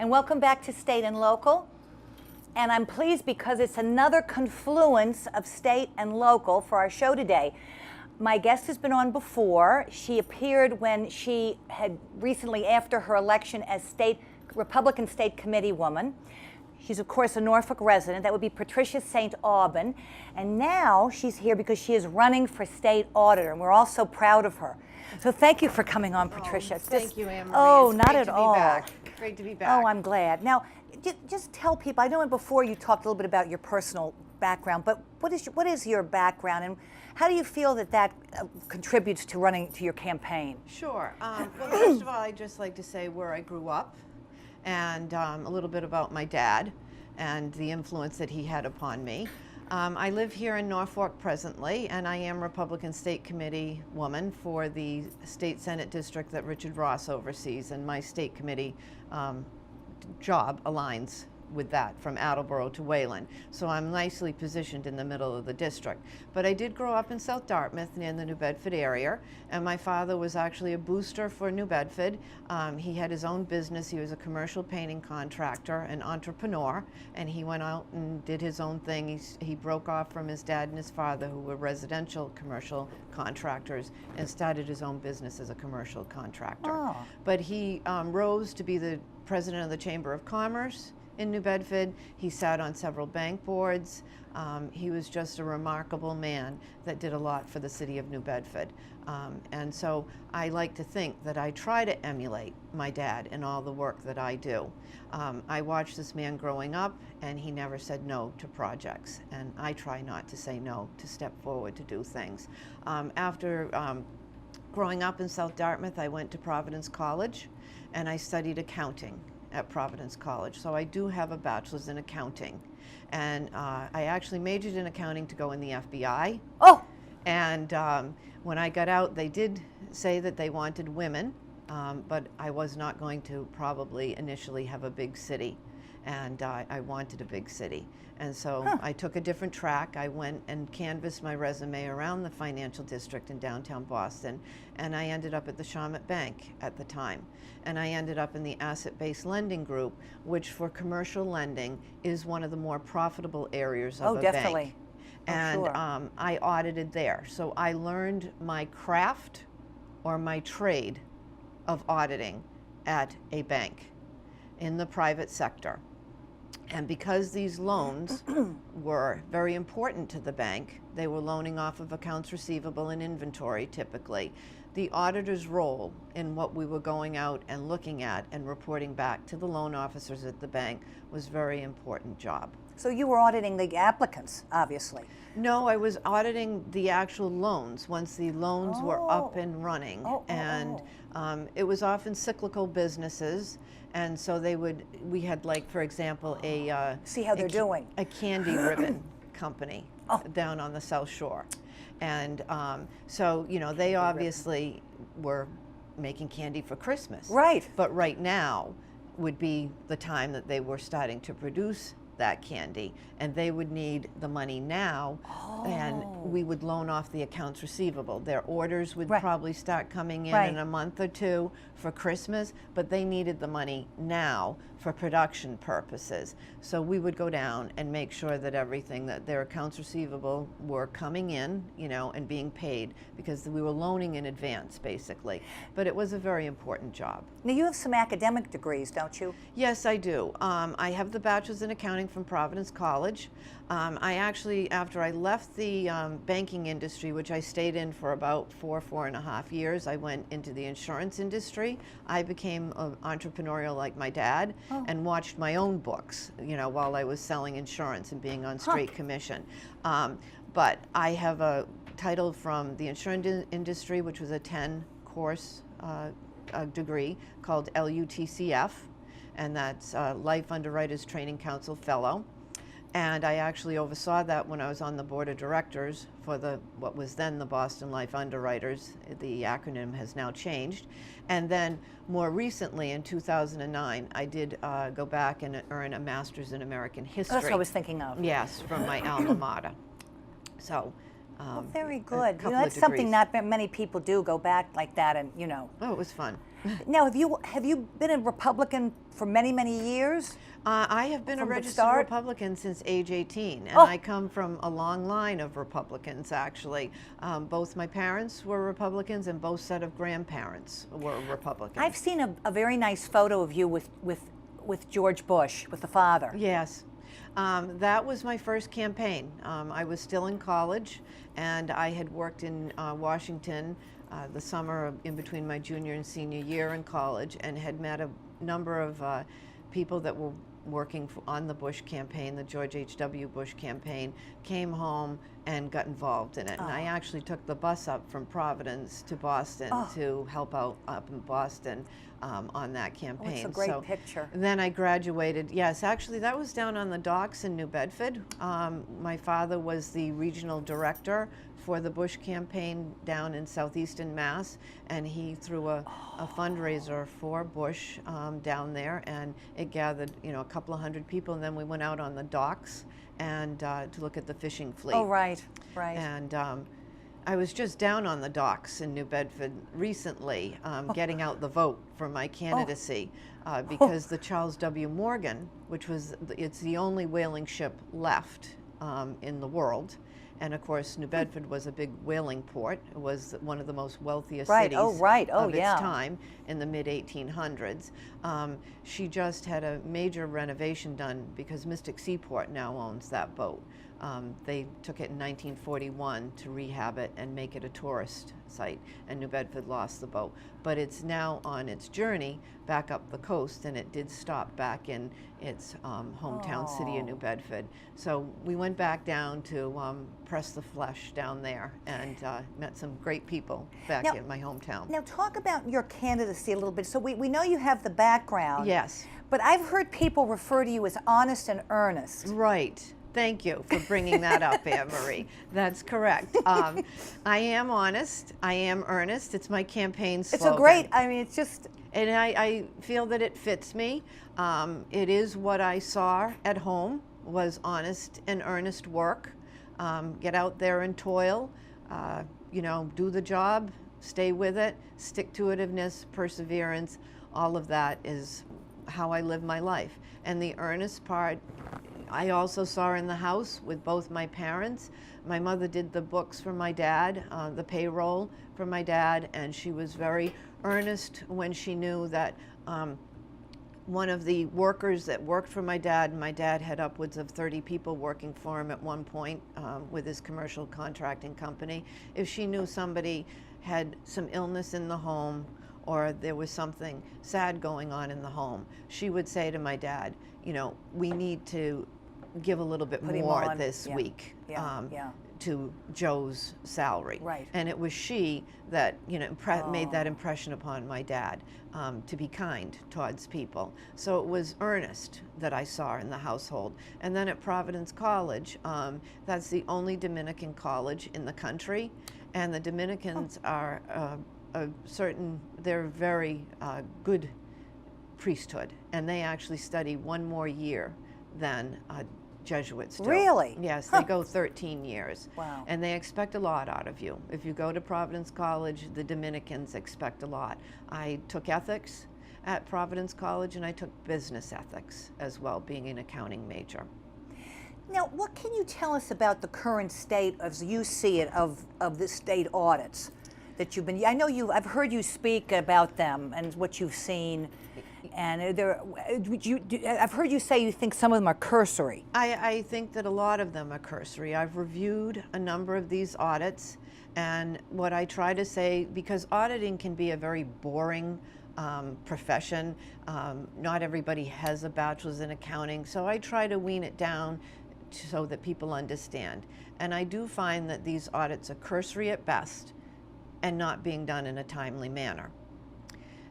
and welcome back to State and Local. And I'm pleased because it's another confluence of state and local for our show today. My guest has been on before. She appeared when she had recently, after her election as Republican State Committee woman. She's, of course, a Norfolk resident. That would be Patricia St. Aubin. And now she's here because she is running for state auditor, and we're all so proud of her. So thank you for coming on, Patricia. Thank you, Anne Marie. Oh, it's not great at to all. Be back. Great to be back. Oh, I'm glad. Now, just tell people, I know before you talked a little bit about your personal background, but what is your background, and how do you feel that contributes to running to your campaign? Sure. Well, first of all, I'd just like to say where I grew up, and a little bit about my dad and the influence that he had upon me. I live here in Norfolk presently, and I am Republican State Committee woman for the State Senate district that Richard Ross oversees, and my state committee job aligns with that, from Attleboro to Wayland. So I'm nicely positioned in the middle of the district. But I did grow up in South Dartmouth, near the New Bedford area, and my father was actually a booster for New Bedford. He had his own business. He was a commercial painting contractor, an entrepreneur, and he went out and did his own thing. He broke off from his dad and his father, who were residential commercial contractors, and started his own business as a commercial contractor. Oh. But he rose to be the president of the Chamber of Commerce in New Bedford. He sat on several bank boards. He was just a remarkable man that did a lot for the city of New Bedford. And so I like to think that I try to emulate my dad in all the work that I do. I watched this man growing up, and he never said no to projects. And I try not to say no, to step forward to do things. After growing up in South Dartmouth, I went to Providence College, and I studied accounting at Providence College. So I do have a bachelor's in accounting. And I actually majored in accounting to go in the FBI. Oh! And when I got out, they did say that they wanted women, but I was not going to probably initially have a big city. And I wanted a big city. And so I took a different track. I went and canvassed my resume around the financial district in downtown Boston, and I ended up at the Shawmut Bank at the time. And I ended up in the asset-based lending group, which for commercial lending is one of the more profitable areas of a definitely. bank. Oh, And sure. I audited there. So I learned my craft or my trade of auditing at a bank in the private sector. And because these loans were very important to the bank, they were loaning off of accounts receivable and inventory typically, the auditor's role in what we were going out and looking at and reporting back to the loan officers at the bank was a very important job. So you were auditing the applicants, obviously. No, I was auditing the actual loans once the loans were up and running. It was often cyclical businesses, and so we had, like, for example, See how they're doing. a candy ribbon company down on the South Shore. And so, you know, they obviously were making candy for Christmas. Right. But right now would be the time that they were starting to produce that candy, and they would need the money now, and we would loan off the accounts receivable. Their orders would probably start coming in a month or two for Christmas, but they needed the money now for production purposes. So we would go down and make sure that everything, that their accounts receivable were coming in, you know, and being paid, because we were loaning in advance, basically. But it was a very important job. Now, you have some academic degrees, don't you? Yes, I do. I have the bachelor's in accounting from Providence College. I actually, after I left the banking industry, which I stayed in for about 4.5 years, I went into the insurance industry. I became entrepreneurial like my dad and watched my own books, you know, while I was selling insurance and being on straight commission. But I have a title from the insurance industry, which was a 10-course degree called LUTCF, and that's Life Underwriters Training Council Fellow. And I actually oversaw that when I was on the board of directors for what was then the Boston Life Underwriters. The acronym has now changed. And then more recently, in 2009, I did go back and earn a master's in American history. That's what I was thinking of. Yes, from my alma mater. So. Well, very good. You know, that's something not many people do, go back like that, and, you know. Oh, it was fun. Now, have you been a Republican for many, many years? I have been a From the registered start? Republican since age 18, and Oh. I come from a long line of Republicans, actually. Both my parents were Republicans, and both set of grandparents were Republicans. I've seen a very nice photo of you with George Bush, with the father. Yes. That was my first campaign. I was still in college, and I had worked in Washington the summer in between my junior and senior year in college, and had met a number of people that were working on the Bush campaign, the George H.W. Bush campaign, came home and got involved in it. And I actually took the bus up from Providence to Boston to help out up in Boston on that campaign. Oh, it's a great picture. Then I graduated. Yes, actually that was down on the docks in New Bedford. My father was the regional director for the Bush campaign down in southeastern Mass, and he threw a fundraiser for Bush down there, and it gathered a couple of hundred people, and then we went out on the docks and to look at the fishing fleet. Oh, right, right. And I was just down on the docks in New Bedford recently, getting out the vote for my candidacy, because the Charles W. Morgan, it's the only whaling ship left in the world. And of course, New Bedford was a big whaling port. It was one of the most wealthiest cities of its time in the mid-1800s. She just had a major renovation done because Mystic Seaport now owns that boat. They took it in 1941 to rehab it and make it a tourist site, and New Bedford lost the boat. But it's now on its journey back up the coast, and it did stop back in its hometown city of New Bedford. So we went back down to press the flesh down there, and met some great people back in my hometown. Now talk about your candidacy a little bit. So we know you have the background. Yes. But I've heard people refer to you as honest and earnest. Right. Thank you for bringing that up, Anne Marie. That's correct. I am honest. I am earnest. It's my campaign slogan. It's a great, I mean, it's just... And I feel that it fits me. It is what I saw at home, was honest and earnest work. Get out there and toil, do the job, stay with it, stick-to-itiveness, perseverance. All of that is how I live my life. And the earnest part, I also saw in the house with both my parents. My mother did the books for my dad, the payroll for my dad, and she was very earnest when she knew that one of the workers that worked for my dad had upwards of 30 people working for him at one point with his commercial contracting company. If she knew somebody had some illness in the home or there was something sad going on in the home, she would say to my dad, we need to give a little bit more this week to Joe's salary. Right. And it was she that made that impression upon my dad, to be kind towards people. So it was earnest that I saw in the household. And then at Providence College, that's the only Dominican college in the country, and the Dominicans are they're very good priesthood, and they actually study one more year than Jesuits do. Really? Yes, they go 13 years. Wow. And they expect a lot out of you. If you go to Providence College, the Dominicans expect a lot. I took ethics at Providence College, and I took business ethics as well, being an accounting major. Now, what can you tell us about the current state, as you see it, of the state audits that you've been? I know I've heard you speak about them and what you've seen. And I've heard you say you think some of them are cursory. I think that a lot of them are cursory. I've reviewed a number of these audits, and what I try to say, because auditing can be a very boring profession, not everybody has a bachelor's in accounting, so I try to wean it down so that people understand. And I do find that these audits are cursory at best and not being done in a timely manner.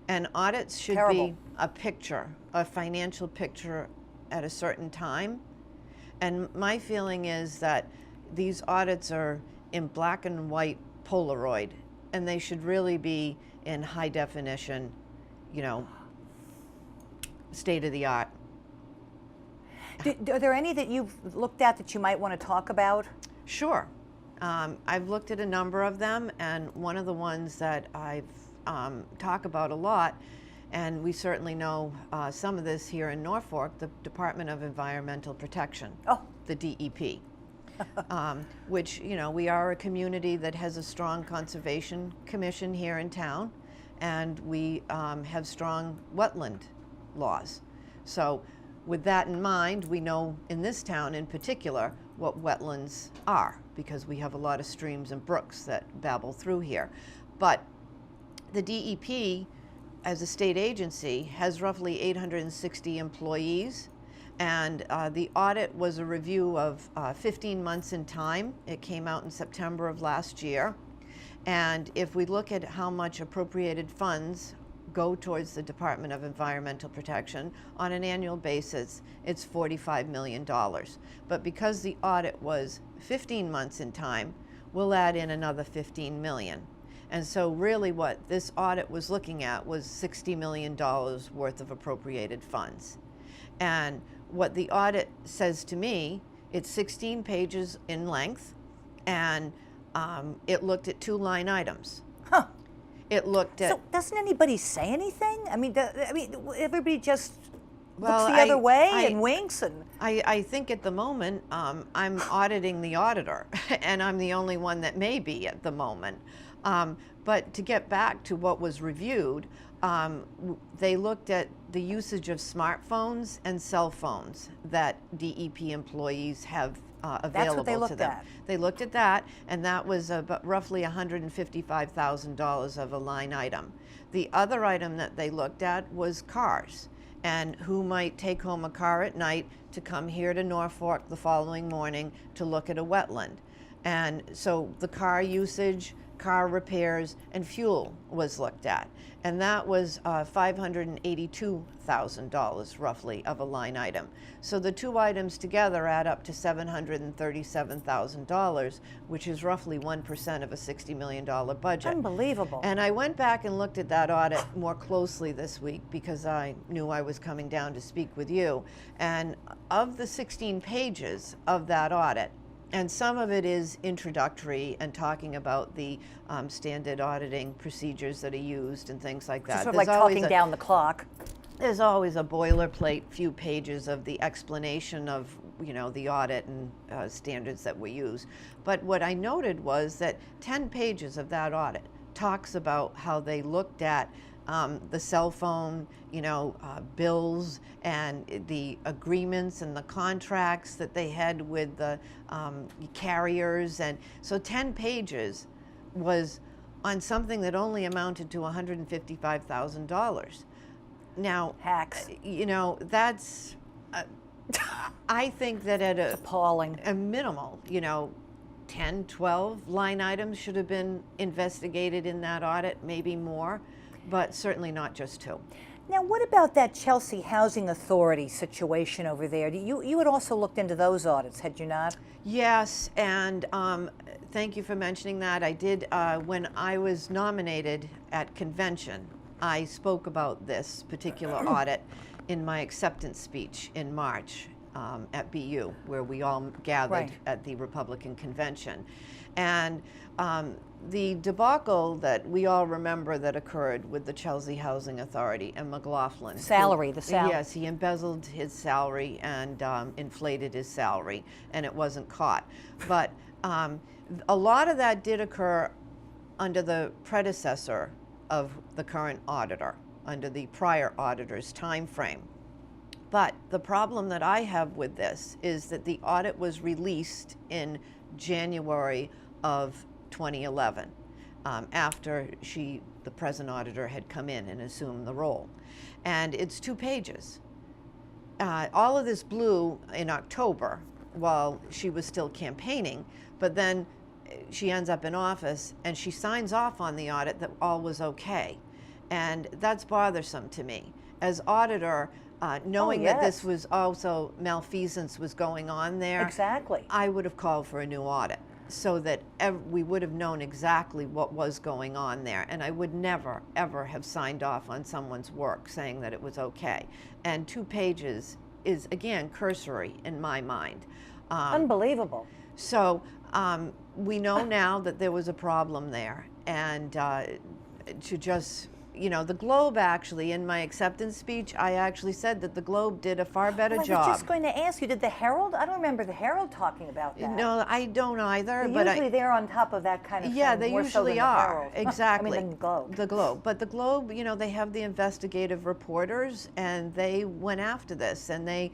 And audits should be a picture, a financial picture at a certain time. And my feeling is that these audits are in black and white Polaroid, and they should really be in high definition, state of the art. Are there any that you've looked at that you might want to talk about? Sure. I've looked at a number of them, and one of the ones that I've talk about a lot, and we certainly know some of this here in Norfolk, the Department of Environmental Protection, the DEP. Which, you know, we are a community that has a strong conservation commission here in town, and we have strong wetland laws. So with that in mind, we know in this town in particular what wetlands are, because we have a lot of streams and brooks that babble through here. But the DEP, as a state agency, has roughly 860 employees, and the audit was a review of 15 months in time. It came out in September of last year. And if we look at how much appropriated funds go towards the Department of Environmental Protection on an annual basis, it's $45 million. But because the audit was 15 months in time, we'll add in another 15 million. And so really what this audit was looking at was $60 million worth of appropriated funds. And what the audit says to me, it's 16 pages in length, and it looked at 2 line items. Huh. It looked at... So doesn't anybody say anything? I mean, everybody just Well, looks the other way and winks and... I think at the moment, I'm auditing the auditor, and I'm the only one that may be at the moment. But to get back to what was reviewed, they looked at the usage of smartphones and cell phones that DEP employees have available That's what they to looked them. at. They looked at that, and that was about roughly $155,000 of a line item. The other item that they looked at was cars, and who might take home a car at night to come here to Norfolk the following morning to look at a wetland. And so the car usage, car repairs, and fuel was looked at. And that was $582,000 roughly of a line item. So the 2 items together add up to $737,000, which is roughly 1% of a $60 million budget. Unbelievable. And I went back and looked at that audit more closely this week because I knew I was coming down to speak with you. And of the 16 pages of that audit, and some of it is introductory and talking about the standard auditing procedures that are used and things like that. Sort of like talking down the clock. There's always a boilerplate few pages of the explanation of, you know, the audit and standards that we use. But what I noted was that 10 pages of that audit talks about how they looked at the cell phone, you know, bills and the agreements and the contracts that they had with the carriers. And so 10 pages was on something that only amounted to $155,000. Now, Hacks. you know, that's, I think that at Appalling. a minimal, you know, 10, 12 line items should have been investigated in that audit, maybe more, but certainly not just 2. Now, what about that Chelsea Housing Authority situation over there? You had also looked into those audits, had you not? Yes, and thank you for mentioning that. I did, when I was nominated at convention, I spoke about this particular audit in my acceptance speech in March at BU, where we all gathered at the Republican convention. And the debacle that we all remember that occurred with the Chelsea Housing Authority and McLaughlin. Salary. Yes, he embezzled his salary and inflated his salary, and it wasn't caught. But a lot of that did occur under the predecessor of the current auditor, under the prior auditor's time frame. But the problem that I have with this is that the audit was released in January of 2011, after the present auditor had come in and assumed the role. And it's 2 pages. All of this blew in October while she was still campaigning, but then she ends up in office and she signs off on the audit that all was okay. And that's bothersome to me. As auditor, knowing that this was also malfeasance was going on there, Exactly. I would have called for a new audit so that we would have known exactly what was going on there. And I would never, ever have signed off on someone's work saying that it was okay. And 2 pages is, again, cursory in my mind. Unbelievable. So we know now that there was a problem there. And to just, you know, the Globe actually, in my acceptance speech, I actually said that the Globe did a far better Well, I job. was just going to ask you, did the Herald? I don't remember the Herald talking about that. No, I don't either. They're but usually they're on top of that kind of yeah, thing. they more so than usually the are. Herald. Exactly. I mean, the Globe. The Globe. But the Globe, you know, they have the investigative reporters, and they went after this, and they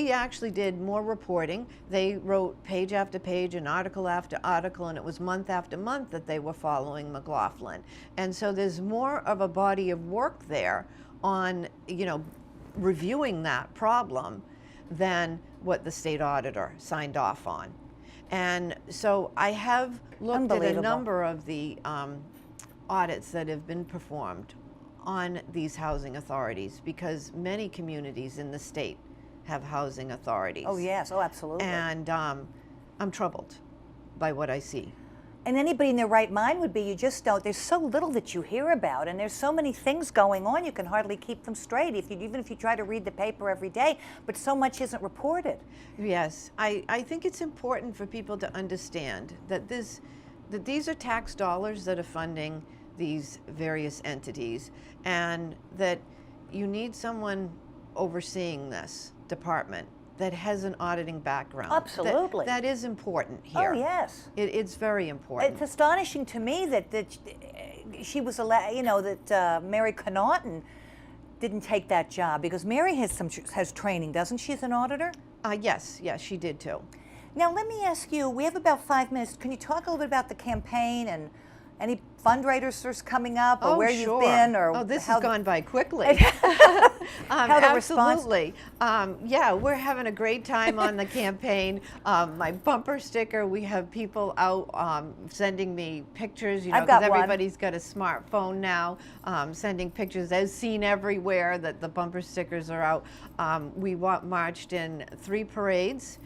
actually did more reporting. They wrote page after page and article after article, and it was month after month that they were following McLaughlin. And so there's more of a body of work there on, you know, reviewing that problem than what the state auditor signed off on. And so I have looked at a number of the audits that have been performed on these housing authorities, because many communities in the state have housing authorities. Oh, yes. Oh, absolutely. And I'm troubled by what I see. And anybody in their right mind would be, you just don't, there's so little that you hear about, and there's so many things going on, you can hardly keep them straight, even if you try to read the paper every day, but so much isn't reported. Yes, I think it's important for people to understand that these are tax dollars that are funding these various entities, and that you need someone overseeing this department that has an auditing background. Absolutely. That is important here. Oh, yes. It's very important. It's astonishing to me that she was allowed, you know, that Mary Connaughton didn't take that job, because Mary has training, doesn't she, as an auditor? Yes, she did too. Now, let me ask you, we have about 5 minutes. Can you talk a little bit about the campaign and any fundraisers coming up, or where you've been, or this has gone by quickly. How the response? Absolutely. Yeah, we're having a great time on the campaign. My bumper sticker, we have people out sending me pictures, you know, because everybody's got a smartphone now, sending pictures as seen everywhere that the bumper stickers are out. We marched in 3 parades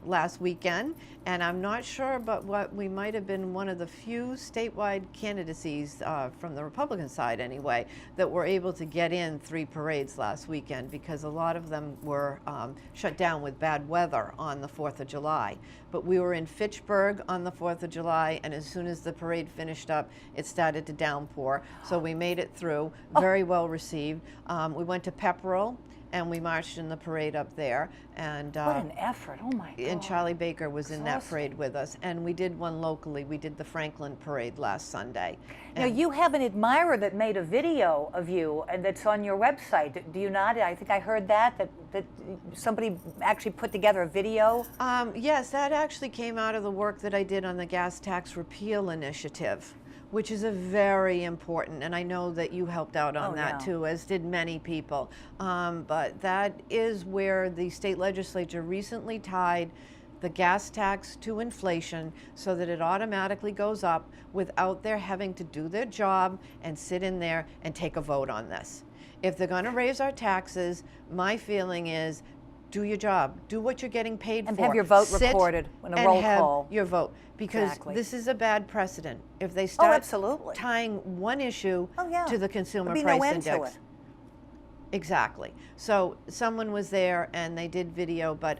last weekend, and I'm not sure, but what we might have been one of the few statewide candidacies from the Republican side anyway that were able to get in 3 parades last weekend, because a lot of them were shut down with bad weather on the 4th of July. But we were in Fitchburg on the 4th of July, and as soon as the parade finished up, it started to downpour. So we made it through, very well received. We went to Pepperell, and we marched in the parade up there. And what an effort! Oh my God! And Charlie Baker was in that parade with us, and we did one locally. We did the Franklin parade last Sunday. Now, you have an admirer that made a video of you, and that's on your website. Do you not? I think I heard that somebody actually put together a video. Yes, that actually came out of the work that I did on the gas tax repeal initiative, which is a very important, and I know that you helped out on that too, as did many people. But that is where the state legislature recently tied the gas tax to inflation, so that it automatically goes up without their having to do their job and sit in there and take a vote on this. If they're going to raise our taxes, my feeling is, do your job, do what you're getting paid for. And have your vote recorded in a roll call. Your vote, because this is a bad precedent. If they start tying one issue to the consumer price index. Exactly. So someone was there and they did video, but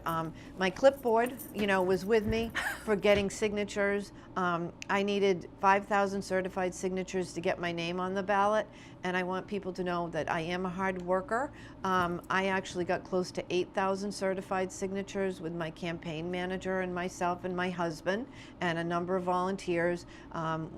my clipboard, you know, was with me for getting signatures. I needed 5,000 certified signatures to get my name on the ballot, and I want people to know that I am a hard worker. I actually got close to 8,000 certified signatures with my campaign manager and myself and my husband and a number of volunteers.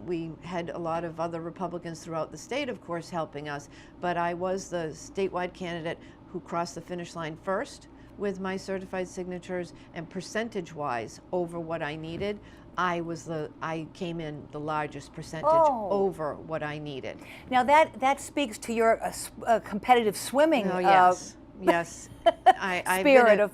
We had a lot of other Republicans throughout the state, of course, helping us, but I was the statewide candidate who crossed the finish line first with my certified signatures, and percentage-wise over what I needed, I came in the largest percentage over what I needed. Now that speaks to your competitive swimming. Oh, yes. Yes. Spirit of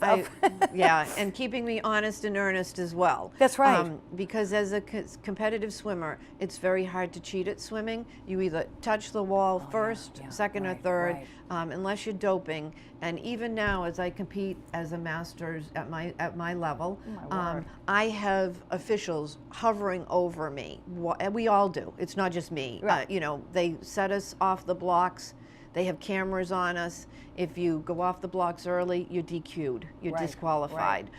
yeah, and keeping me honest and earnest as well. That's right. Because as a competitive swimmer, it's very hard to cheat at swimming. You either touch the wall first, second, or third, unless you're doping. And even now, as I compete as a master's at my level, I have officials hovering over me. We all do. It's not just me. Right. You know, they set us off the blocks. They have cameras on us. If you go off the blocks early, you're DQ'd. You're disqualified.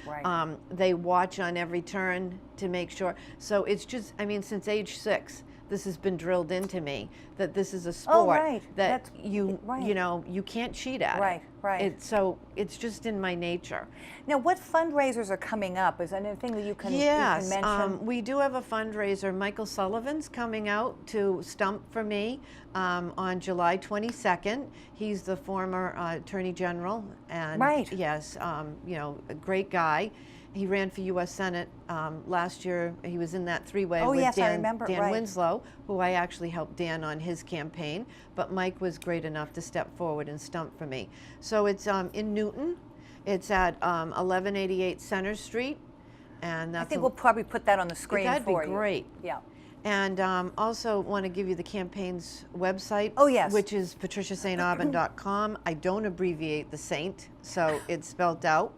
They watch on every turn to make sure. So it's just, I mean, since age 6, this has been drilled into me, that this is a sport right. that That's you know, you can't cheat at Right, it. right. So it's just in my nature. Now, what fundraisers are coming up? Is there anything that you can mention? We do have a fundraiser. Michael Sullivan's coming out to stump for me on July 22nd. He's the former Attorney General, and Right. yes, you know, a great guy. He ran for U.S. Senate last year. He was in that three-way Oh, with yes, I Dan remember, right. Winslow, who I actually helped Dan on his campaign. But Mike was great enough to step forward and stump for me. So it's in Newton. It's at 1188 Center Street, and that's I think we'll probably put that on the screen that'd for be you. great. Yeah. And also want to give you the campaign's website. Oh, yes. Which is patriciasaintaubin.com. I don't abbreviate the Saint, so it's spelled out.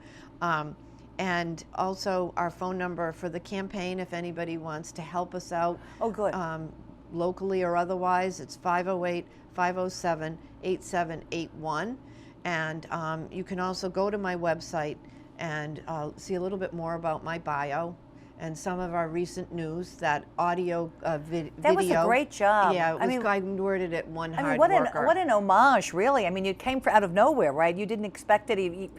And also our phone number for the campaign, if anybody wants to help us out. Oh, good. Locally or otherwise, it's 508-507-8781. And you can also go to my website and see a little bit more about my bio and some of our recent news, that audio video. That was a great job. Yeah, I mean, I worded it one hard what worker. an homage, really. I mean, you came out of nowhere, right? You didn't expect that he'd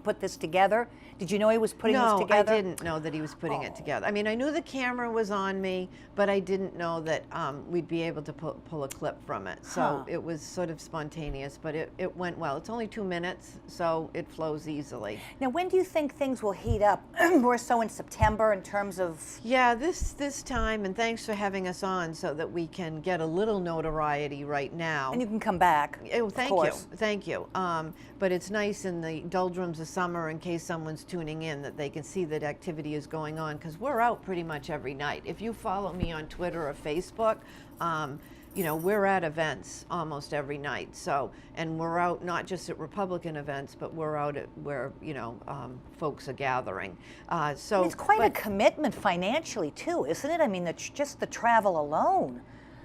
put this together. Did you know he was putting this together? No, I didn't know that he was putting it together. I mean, I knew the camera was on me, but I didn't know that we'd be able to pull a clip from it. So it was sort of spontaneous, but it went well. It's only 2 minutes, so it flows easily. Now, when do you think things will heat up? More so in September in terms of... Yeah, this time, and thanks for having us on so that we can get a little notoriety right now. And you can come back, Oh, thank you. But it's nice in the doldrums of summer, in case someone's tuning in, that they can see that activity is going on, because we're out pretty much every night. If you follow me on Twitter or Facebook, you know, we're at events almost every night. So, and we're out not just at Republican events, but we're out at where, you know, folks are gathering. So it's quite a commitment financially too, isn't it? I mean, just the travel alone.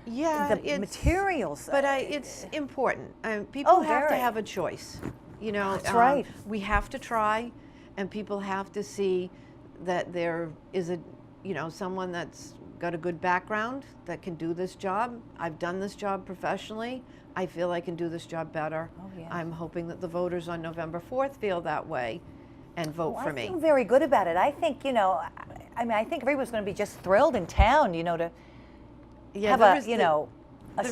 Yeah, the materials. But it's important. People have to very. have a choice. You know, That's right. We have to try, and people have to see that there is someone that's got a good background that can do this job. I've done this job professionally. I feel I can do this job better. Oh, yeah. I'm hoping that the voters on November 4th feel that way and vote for me. I feel very good about it. I think, you know, I mean, I think everyone's going to be just thrilled in town, you know, to have the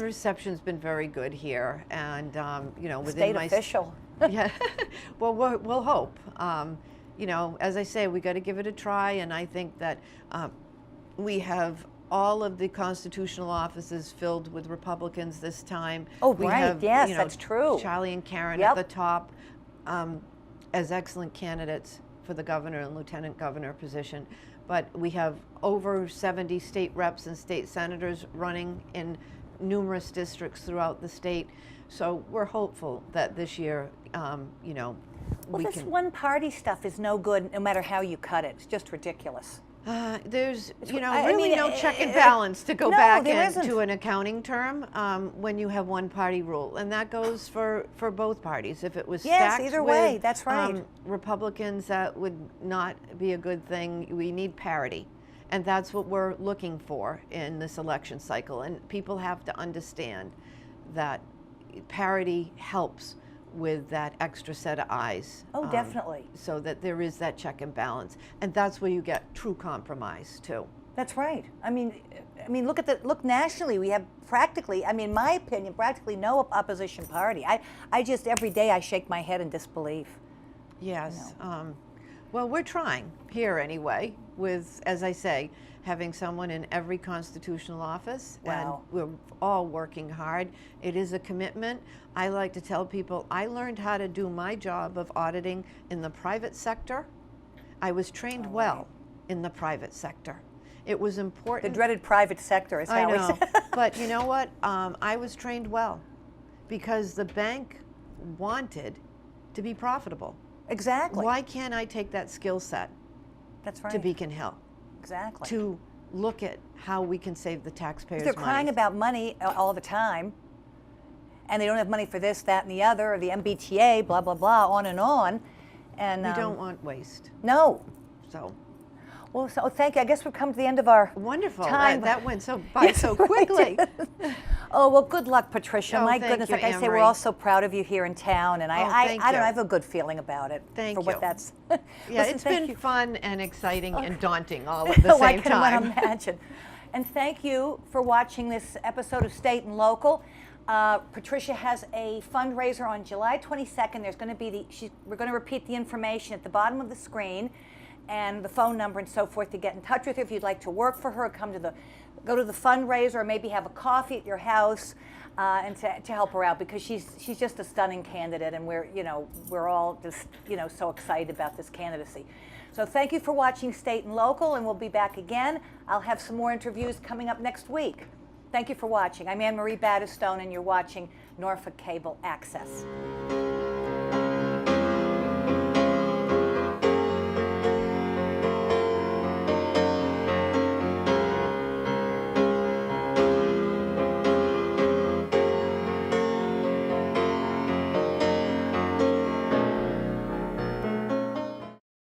reception's been very good here, and you know, within state my official. Yeah, well, we'll hope. You know, as I say, we got to give it a try, and I think that we have all of the constitutional offices filled with Republicans this time. Oh, we right, have, yes, you know, that's true. Charlie and Karen Yep. at the top as excellent candidates for the governor and lieutenant governor position. But we have over 70 state reps and state senators running in numerous districts throughout the state. So we're hopeful that this year, you know, Well, this one-party stuff is no good no matter how you cut it. It's just ridiculous. There's, you know, I really mean, no check and balance to go back there into isn't. an accounting term when you have one party rule. And that goes for both parties. If it was Yes, stacked either with, way, that's right. Republicans, that would not be a good thing. We need parity. And that's what we're looking for in this election cycle. And people have to understand that parity helps with that extra set of eyes. Oh, definitely. So that there is that check and balance. And that's where you get true compromise, too. That's right. I mean, look nationally. We have practically, I mean, in my opinion, practically no opposition party. I just every day I shake my head in disbelief. Yes. Well, we're trying here anyway, with, as I say, having someone in every constitutional office. Wow. And we're all working hard. It is a commitment. I like to tell people I learned how to do my job of auditing in the private sector. I was trained well in the private sector. It was important. The dreaded private sector is how I know. we say. But you know what? I was trained well because the bank wanted to be profitable. Exactly. Why can't I take that skill set That's right. to Beacon Hill? Exactly. To look at how we can save the taxpayers' They're money. crying about money all the time, and they don't have money for this, that, and the other, or the MBTA, blah, blah, blah, on and on. And we don't want waste. No. So Well, so thank you. I guess we've come to the end of our Wonderful. time. That went by so quickly. Oh, well, good luck, Patricia. Oh, My thank goodness, you, like I say, we're Anne-Marie. all so proud of you here in town, and I thank don't know, you. I have a good feeling about it. Thank for what you. that's. Yeah, Listen, it's thank been you. fun and exciting and daunting all at the Oh, I same can time. imagine. And thank you for watching this episode of State and Local. Patricia has a fundraiser on July 22nd. There's going to be we're going to repeat the information at the bottom of the screen, and the phone number and so forth to get in touch with her if you'd like to work for her, go to the fundraiser, or maybe have a coffee at your house, and to help her out, because she's just a stunning candidate, and we're all just so excited about this candidacy. So thank you for watching State and Local, and we'll be back again. I'll have some more interviews coming up next week. Thank you for watching. I'm Anne-Marie Battistone, and you're watching Norfolk Cable Access.